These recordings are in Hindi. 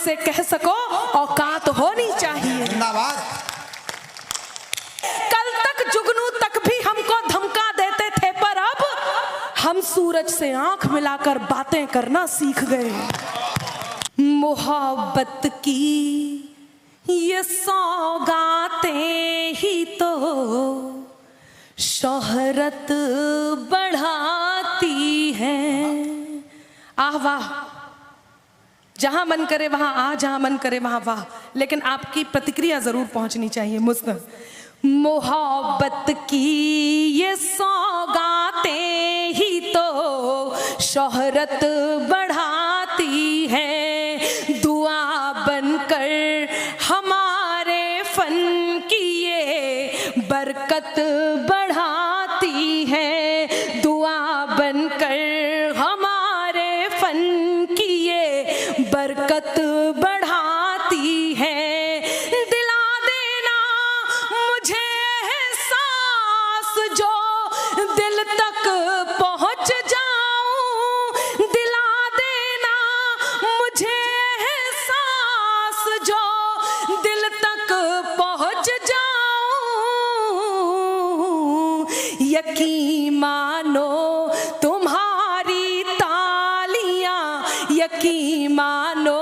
से कह सको औकात होनी चाहिए। जिंदाबाद। कल तक जुगनू तक भी हमको धमका देते थे, पर अब हम सूरज से आंख मिलाकर बातें करना सीख गए। मोहब्बत की ये सौगातें ही तो शोहरत बढ़ाती हैं। आह वाह, जहां मन करे वहां आ, जहां मन करे वहां वाह, लेकिन आपकी प्रतिक्रिया जरूर पहुंचनी चाहिए मुझ तक। मोहब्बत की ये सौगातें ही तो शोहरत बढ़ाती हैं, दुआ बनकर हमारे फन की ये बरकत बढ़ाती है, दुआ बनकर हमारे फन की ये बरकत बढ़ाती है। दिला देना मुझे एहसास जो दिल तक पहुंच जाऊं, दिला देना मुझे एहसास जो दिल तक पहुंच जाऊं। यकीन मानो तुम्हारी तालियां, यकीन मानो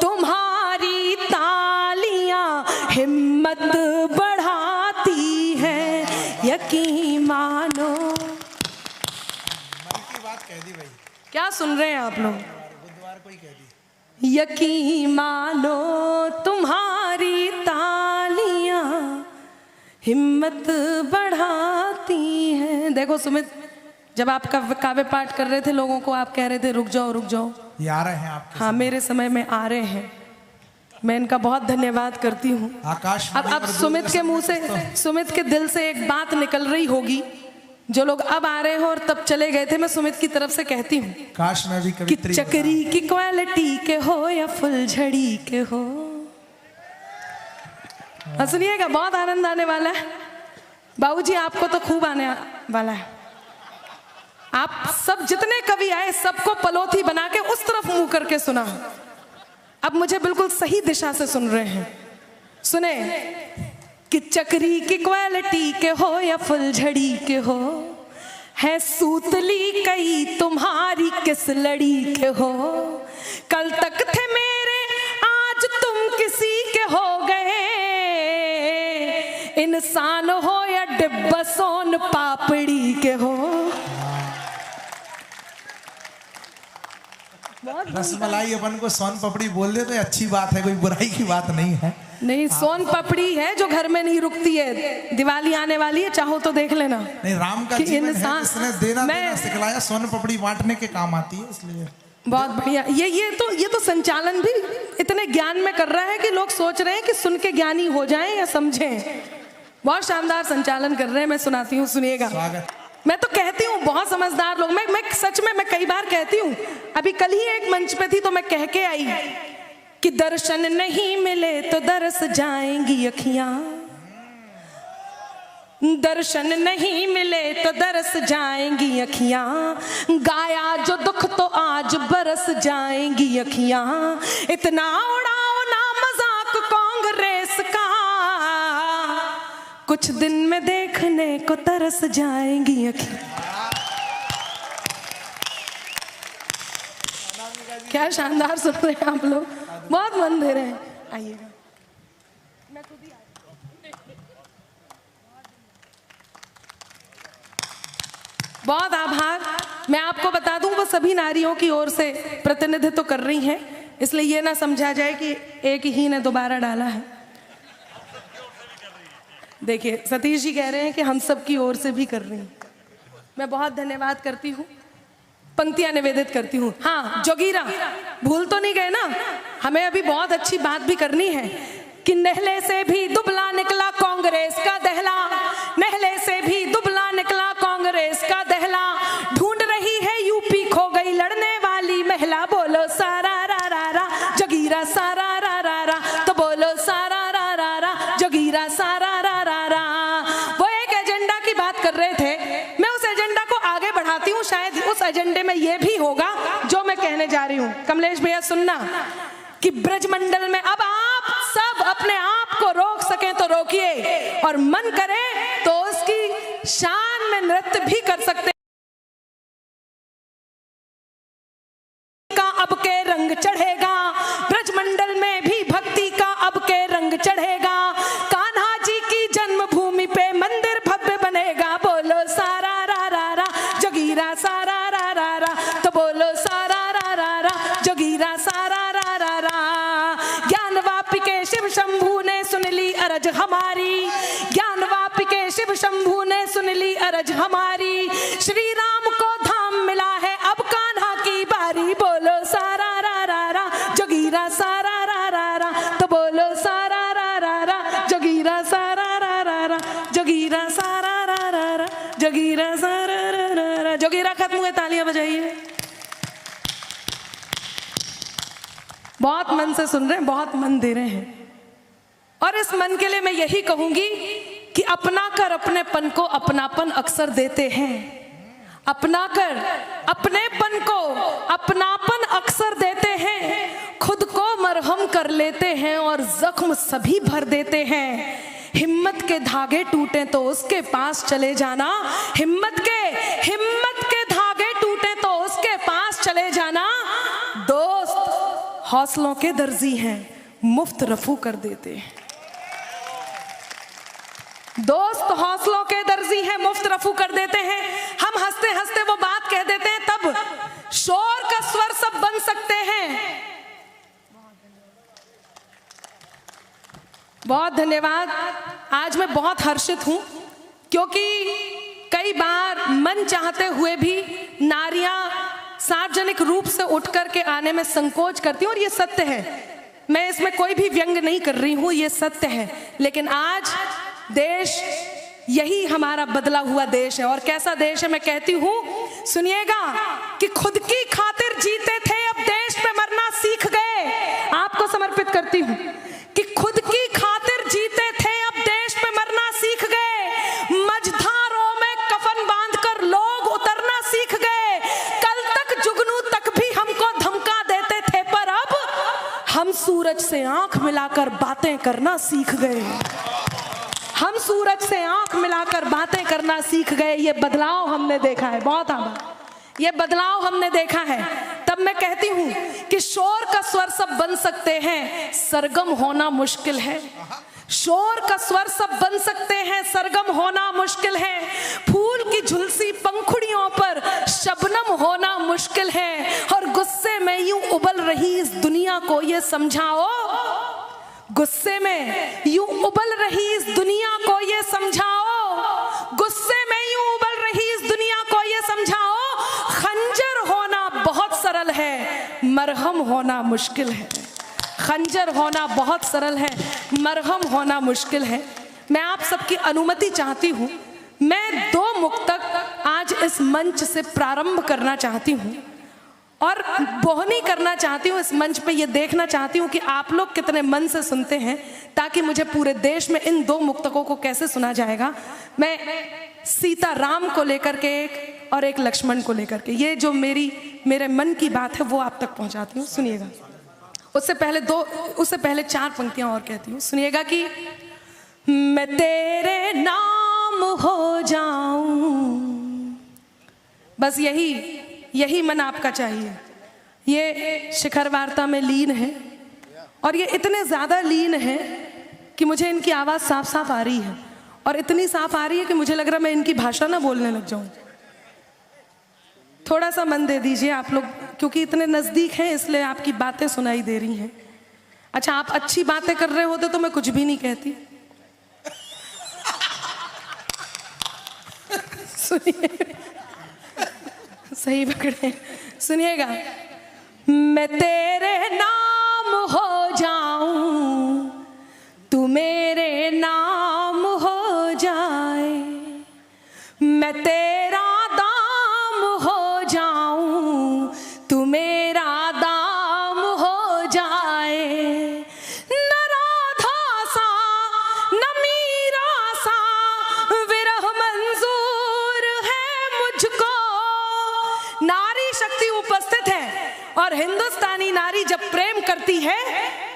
तुम्हारी तालियां हिम्मत बढ़ाती हैं, यकीन मानो। मन की बात कह दी भाई, क्या सुन रहे हैं आप लोग? बुधवार को ही कह दी। यकीन मानो तुम्हारी तालियां हिम्मत बढ़ाती हैं। देखो सुमित, जब आप काव्य पाठ कर रहे थे लोगों को आप कह रहे थे रुक जाओ रुक जाओ, ये आ रहे हैं आपके। हाँ मेरे समय में आ रहे हैं, मैं इनका बहुत धन्यवाद करती हूँ। आकाश अब सुमित के मुंह से, सुमित के दिल से एक बात निकल रही होगी, जो लोग अब आ रहे हो और तब चले गए थे, मैं सुमित की तरफ से कहती हूँ काश मैं भी कि कभी चक्री की क्वालिटी के हो या फुलझड़ी के हो। सुनिएगा, बहुत आनंद आने वाला है। बाबूजी आपको तो खूब आने वाला है। आप सब जितने कवि आए सबको पलोथी बना के उस तरफ मुंह करके सुना। अब मुझे बिल्कुल सही दिशा से सुन रहे हैं। सुने कि चक्री की क्वालिटी के हो या फुलझड़ी के हो, है सूतली कई तुम्हारी किस लड़ी के हो। कल तक थे मेरे आज तुम किसी के हो गए, इंसान हो या डिब्बा सोन पापड़ी के हो। रसमलाई अपन को सोन पपड़ी बोल दे तो अच्छी बात है, कोई बुराई की बात नहीं है। नहीं, सोन पपड़ी है जो घर में नहीं रुकती है। दिवाली आने वाली है, चाहो तो देख लेना। नहीं, राम का जीवन है, जिसने देना सिखलाया, सोन पपड़ी बांटने के काम आती है, इसलिए बहुत बढ़िया। ये तो संचालन भी इतने ज्ञान में कर रहा है कि लोग सोच रहे हैं कि सुन के ज्ञानी हो जाएं या समझें। बहुत शानदार संचालन कर रहे हैं। मैं सुनाती हूँ, सुनिएगा। मैं तो कहती हूँ बहुत समझदार लोग, मैं सच में मैं कई बार कहती हूँ। अभी कल ही एक मंच पे थी तो मैं कह के आई कि दर्शन नहीं मिले तो दरस जाएंगी अखियां, दर्शन नहीं मिले तो दरस जाएंगी अखियां, गाया जो दुख तो आज बरस जाएंगी अखियां। इतना उड़ाओ ना मजाक कांग्रेस का, कुछ दिन में देखने को तरस जाएंगी अखियां। क्या शानदार सुन रहे हैं आप लोग, बहुत मन दे रहे हैं। आइएगा, मैं खुद ही बहुत आभार। मैं आपको बता दूं वो सभी नारियों की ओर से प्रतिनिधित्व कर रही हैं, इसलिए ये ना समझा जाए कि एक ही ने दोबारा डाला है। देखिए सतीश जी कह रहे हैं कि हम सब की ओर से भी कर रही हैं। मैं बहुत धन्यवाद करती हूँ, पंक्तियां निवेदित करती हूँ। हाँ जोगीरा, भूल तो नहीं गए ना, हमें अभी बहुत अच्छी बात भी करनी है कि नहले से भी दुबला निकला कांग्रेस का दहला, नहले से भी दुबला निकला कांग्रेस का दहला, ढूंढ रही है यूपी खो गई लड़ने वाली महिला। बोलो सारा रा रा रा जोगीरा, सारा रा रा रा, तो बोलो सारा रा रा रा जोगीरा, सारा रा रा रा। वो एक एजेंडा की बात कर रहे थे, मैं उस एजेंडा को आगे बढ़ाती हूँ। शायद उस एजेंडे में ये भी होगा जो मैं कहने जा रही हूँ। कमलेश भैया सुनना कि ब्रजमंडल में अब आप सब अपने आप को रोक सकें तो रोकिए, और मन करे तो उसकी शान में नृत्य भी कर सकते का अब के रंग चढ़ेगा, ब्रजमंडल में भी भक्ति का अब के रंग चढ़ेगा, कान्हा जी की जन्मभूमि पे मंदिर भव्य बनेगा। बोलो सारा रा रा रा जोगीरा सारा रा रा रा, तो बोलो सारा रा रा रा जोगीरा सारा रा रा रा। ज्ञान वापी के शिव शंभू ने सुन ली अरज हमारी, ज्ञान वापी के शिव शंभू ने सुन ली अरज हमारी, श्री राम को धाम मिला है अब कान्हा की बारी। बोलो सारा रा रा रा जोगीरा सारा रा रा रा, तो बोलो सारा रा रा रा जोगीरा सारा रा रा रा, जोगीरा सारा रा रा रा, जोगीरा सारा रा रा रा। जोगीरा खत्म हुए, तालियां बजाइए। बहुत मन से सुन रहे हैं, बहुत मन दे रहे हैं, और इस मन के लिए मैं यही कहूंगी कि अपना कर अपनेपन को अपनापन अक्सर देते हैं, अपना कर अपनेपन को अपनापन अक्सर देते हैं, खुद को मरहम कर लेते हैं और जख्म सभी भर देते हैं। हिम्मत के धागे टूटे तो उसके पास चले जाना, हिम्मत के धागे टूटे तो उसके पास चले जाना। दोस्त हौसलों के दर्जी हैं, मुफ्त रफू कर देते हैं। दोस्त हौसलों के दर्जी हैं, मुफ्त रफू कर देते हैं। हम हंसते हंसते वो बात कह देते हैं, तब शोर का स्वर सब बन सकते हैं। बहुत धन्यवाद। आज मैं बहुत हर्षित हूं, क्योंकि कई बार मन चाहते हुए भी नारियां सार्वजनिक रूप से उठ करके आने में संकोच करती हैं, और ये सत्य है। मैं इसमें कोई भी व्यंग नहीं कर रही हूं, ये सत्य है। लेकिन आज देश यही हमारा बदला हुआ देश है, और कैसा देश है मैं कहती हूं, सुनिएगा कि खुद की खातिर जीते थे अब देश पे मरना सीख गए। आपको समर्पित करती हूं कि खुद की खातिर जीते थे अब देश पे मरना सीख गए, मझधारों में कफन बांधकर लोग उतरना सीख गए। कल तक जुगनू तक भी हमको धमका देते थे, पर अब हम सूरज से आंख मिलाकर बातें करना सीख गए, हम सूरज से आंख मिलाकर बातें करना सीख गए। ये बदलाव हमने देखा है, बहुत आभार, ये बदलाव हमने देखा है। तब मैं कहती हूं कि शोर का स्वर सब बन सकते हैं, सरगम होना मुश्किल है। शोर का स्वर सब बन सकते हैं, सरगम होना मुश्किल है। फूल की झुलसी पंखुड़ियों पर शबनम होना मुश्किल है। और गुस्से में यूं उबल रही इस दुनिया को ये समझाओ, गुस्से में यूं उबल रही इस दुनिया को ये समझाओ, गुस्से में यूं उबल रही इस दुनिया को ये समझाओ, खंजर होना बहुत सरल है, मरहम होना मुश्किल है। खंजर होना बहुत सरल है, मरहम होना मुश्किल है। मैं आप सबकी अनुमति चाहती हूँ, मैं 2 मुक्तक आज इस मंच से प्रारंभ करना चाहती हूँ, और बोहनी करना चाहती हूँ इस मंच पे। ये देखना चाहती हूँ कि आप लोग कितने मन से सुनते हैं, ताकि मुझे पूरे देश में इन 2 मुक्तकों को कैसे सुना जाएगा। मैं सीता राम को लेकर के एक, और एक लक्ष्मण को लेकर के, ये जो मेरे मन की बात है वो आप तक पहुंचाती हूँ। सुनिएगा। उससे पहले 4 पंक्तियां और कहती हूँ, सुनिएगा कि मैं तेरे नाम हो जाऊं, बस यही मन आपका चाहिए। ये शिखर वार्ता में लीन है, और ये इतने ज़्यादा लीन है कि मुझे इनकी आवाज़ साफ साफ आ रही है, और इतनी साफ आ रही है कि मुझे लग रहा है मैं इनकी भाषा ना बोलने लग जाऊं। थोड़ा सा मन दे दीजिए आप लोग, क्योंकि इतने नज़दीक हैं इसलिए आपकी बातें सुनाई दे रही हैं। अच्छा, आप अच्छी बातें कर रहे होते तो मैं कुछ भी नहीं कहती। सुनिए, सही पकड़े, सुनिएगा। मैं तेरे नाम हो जाऊं, तू मेरे नाम हो जाए, मैं तेरा दाम हो जाऊं, तू मेरा दाम हो जाए। न राधा सा न मीरा सा विरह मंजूर है मुझको। नारी शक्ति उपस्थित है, और हिंदुस्तानी नारी जब प्रेम करती है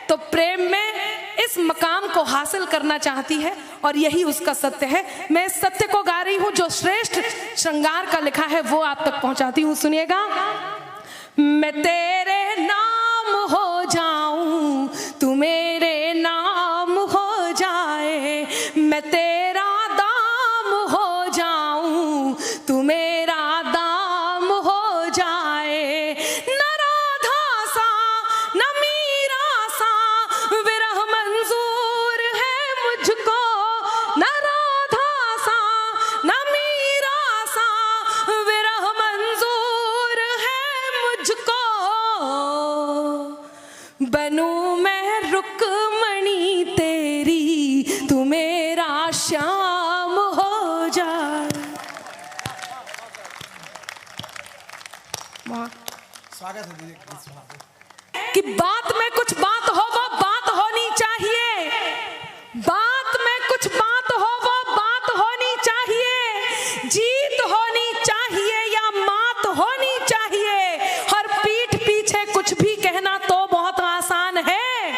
तो प्रेम में इस मकाम को हासिल करना चाहती है, और यही उसका सत्य है। मैं इस सत्य को गा रही हूं जो श्रेष्ठ श्रृंगार का लिखा है, वो आप तक पहुंचाती हूं। सुनिएगा। मैं तेरे नाम हो जाऊं, तू मेरे नाम हो जाए, मैं तेरा दाम हो जाऊं, तू मेरा दाम हो जाए। न राधा सा न मीरा सा विरह मंजूर है मुझको, न राधा सा न मीरा सा विरह मंजूर है मुझको। बनूं मैं रुक्मणी तेरी, तू मेरा श्याम हो जाए। स्वागत है दीदी। कि बात में कुछ बात हो, वो बात होनी चाहिए। बात में कुछ बात हो, वो बात होनी चाहिए। जीत होनी चाहिए या मात होनी चाहिए। और पीठ पीछे कुछ भी कहना तो बहुत आसान है,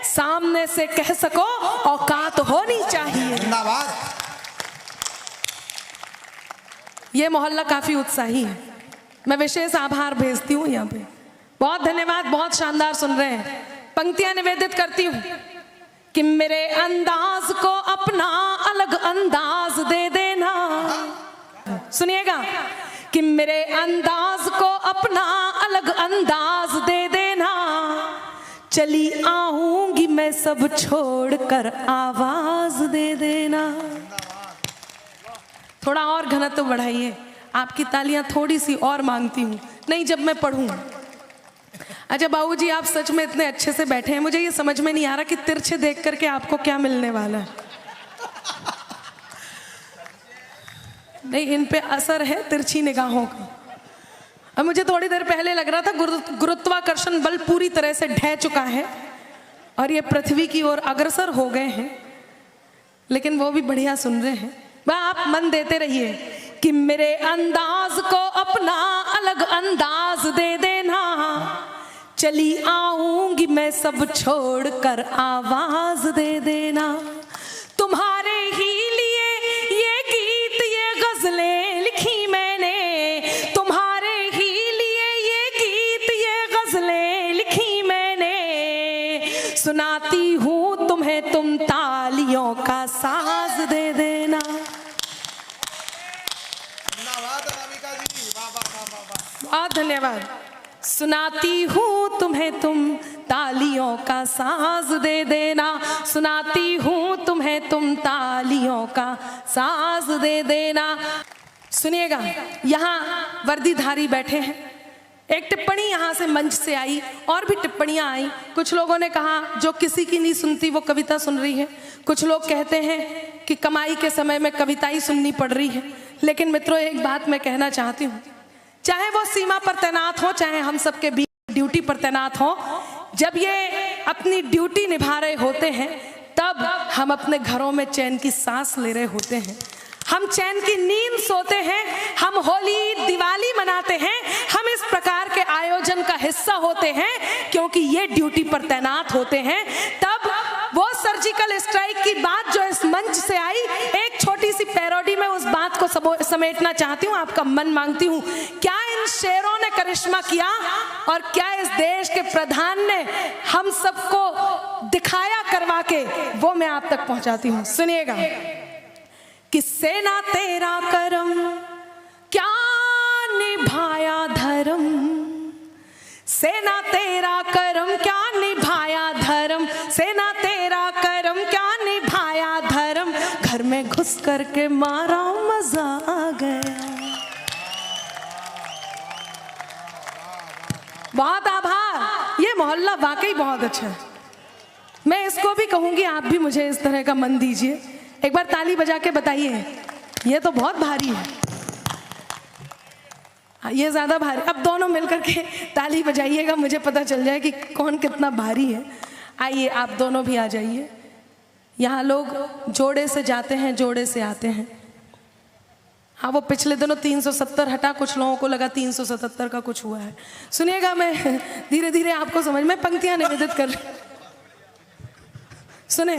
सामने से कह सको औकात होनी चाहिए। धन्यवाद। ये मोहल्ला काफी उत्साही है, मैं विशेष आभार भेजती हूँ यहाँ पे। बहुत धन्यवाद, बहुत शानदार सुन रहे हैं। पंक्तियां निवेदित करती हूँ कि मेरे अंदाज को अपना अलग अंदाज दे देना। सुनिएगा। कि मेरे अंदाज को अपना अलग अंदाज दे देना, चली आऊंगी मैं सब छोड़कर आवाज दे देना। थोड़ा और घनत्व बढ़ाइए, आपकी तालियां थोड़ी सी और मांगती हूं। नहीं, जब मैं पढ़ूं। अच्छा बाबूजी, आप सच में इतने अच्छे से बैठे हैं, मुझे ये समझ में नहीं आ रहा कि तिरछे देख करके आपको क्या मिलने वाला है। नहीं, इन पे असर है तिरछी निगाहों का। अब मुझे थोड़ी देर पहले लग रहा था गुरुत्वाकर्षण बल पूरी तरह से ढह चुका है और ये पृथ्वी की ओर अग्रसर हो गए हैं, लेकिन वो भी बढ़िया सुन रहे हैं। वह आप मन देते रहिए कि मेरे अंदाज को अपना अलग अंदाज दे देना, चली आऊंगी मैं सब छोड़कर आवाज दे देना। तुम्हारे ही लिए ये गीत ये गजलें लिखी मैंने, तुम्हारे ही लिए ये गीत ये गजलें लिखी मैंने, सुनाती हूँ तुम्हें तुम तालियों का साज दे देना। बहुत धन्यवाद। सुनाती हूँ तुम्हें तुम तालियों का साज दे देना, सुनाती हूँ तुम्हें तुम तालियों का साज दे देना। सुनिएगा, यहाँ वर्दीधारी बैठे हैं। एक टिप्पणी यहाँ से मंच से आई, और भी टिप्पणियाँ आई। कुछ लोगों ने कहा जो किसी की नहीं सुनती वो कविता सुन रही है। कुछ लोग कहते हैं कि कमाई के समय में कविता ही सुननी पड़ रही है। लेकिन मित्रों, एक बात मैं कहना चाहती हूँ, चाहे वो सीमा पर तैनात हो, चाहे हम सबके बीच ड्यूटी पर तैनात हो, जब ये अपनी ड्यूटी निभा रहे होते हैं तब हम अपने घरों में चैन की सांस ले रहे होते हैं, हम चैन की नींद सोते हैं, हम होली दिवाली मनाते हैं, हम इस प्रकार के आयोजन का हिस्सा होते हैं क्योंकि ये ड्यूटी पर तैनात होते हैं। तब वो सर्जिकल स्ट्राइक की बात जो इस मंच से आई, एक छोटी सी पैरोडी में उस बात को समेटना चाहती हूँ, आपका मन मांगती हूँ। क्या इन शेरों ने करिश्मा किया और क्या इस देश के प्रधान ने हम सबको दिखाया करवा के, वो मैं आप तक पहुंचाती हूँ। सुनिएगा कि सेना तेरा करम क्या निभाया धर्म, सेना तेरा करम क्या निभाया धर्म, सेना तेरा करम क्या निभाया धर्म, घर में घुस करके मारा मजा आ गया। बहुत आभार, ये मोहल्ला वाकई बहुत अच्छा है। मैं इसको भी कहूंगी, आप भी मुझे इस तरह का मन दीजिए। एक बार ताली बजा के बताइए, ये तो बहुत भारी है, ये ज्यादा भारी। अब दोनों मिलकर के ताली बजाइएगा, मुझे पता चल जाए कि कौन कितना भारी है। आइए आप दोनों भी आ जाइए। यहाँ लोग जोड़े से जाते हैं, जोड़े से आते हैं। हाँ वो पिछले दिनों 370 हटा, कुछ लोगों को लगा 377 का कुछ हुआ है। सुनिएगा, मैं धीरे धीरे आपको समझ में पंक्तियां निवेदित कर रही। सुने,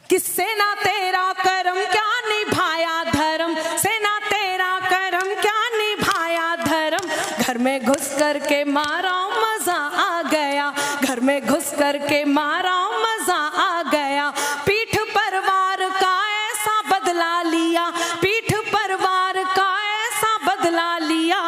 किससे ना तेरा करम क्या निभाया धर्म, से ना तेरा करम क्या निभाया धर्म, घर में घुस करके मारा मजा आ गया, घर में घुस करके मारा मजा आ गया, पीठ पर वार का ऐसा बदला लिया, पीठ पर वार का ऐसा बदला लिया,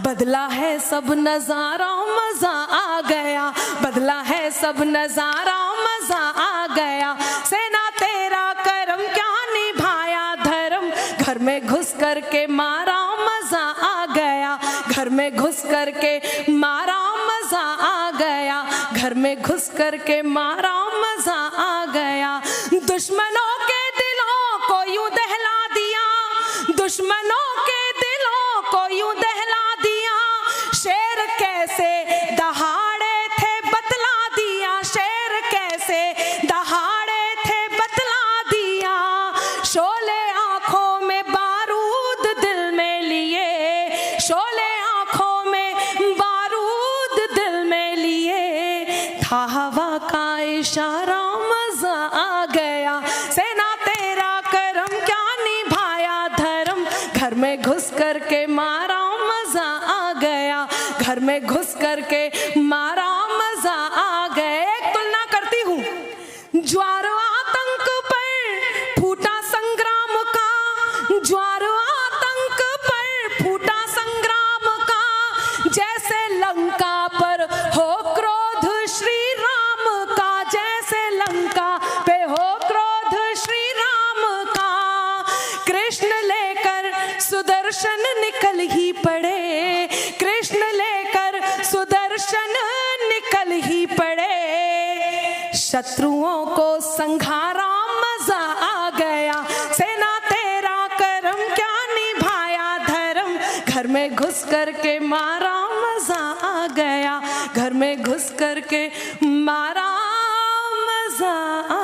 बदला है सब नजारा मजा आ गया, बदला है सब नजारा मजा आ गया, सेना तेरा करम क्या निभाया धर्म, घर में घुस करके मारा मजा आ गया, घर में घुस करके मारा मजा आ गया, घर में घुस करके मारा मजा आ गया, दुश्मनों के दिलों को यूं दहला दिया, दुश्मनों के दिलों को यूं दहला दिया, शेर कैसे दहाड़े थे बतला दिया, शेर कैसे दहाड़े थे बतला दिया, शोले आंखों में बारूद दिल में लिए, शोले आंखों में बारूद दिल में लिए, था हवा का इशारा मजा आ गया, सेना तेरा करम क्या निभाया धर्म, घर में घुस करके मारा मजा आ गया, घर में घुस करके मारा मजा आ गया। एक तुलना करती हूँ, ज्वार आतंक पर फूटा संग्राम का, ज्वार आतंक पर फूटा संग्राम का, जैसे लंका पर हो क्रोध श्री राम का, जैसे लंका पे हो क्रोध श्री राम का, कृष्ण लेकर सुदर्शन निकल ही पड़े, कृष्ण लेकर सुदर्शन निकल ही पड़े, शत्रुओं को संघारा मजा आ गया, सेना तेरा करम क्या निभाया धर्म, घर में घुस करके मारा मजा आ गया, घर में घुस करके मारा मजा आ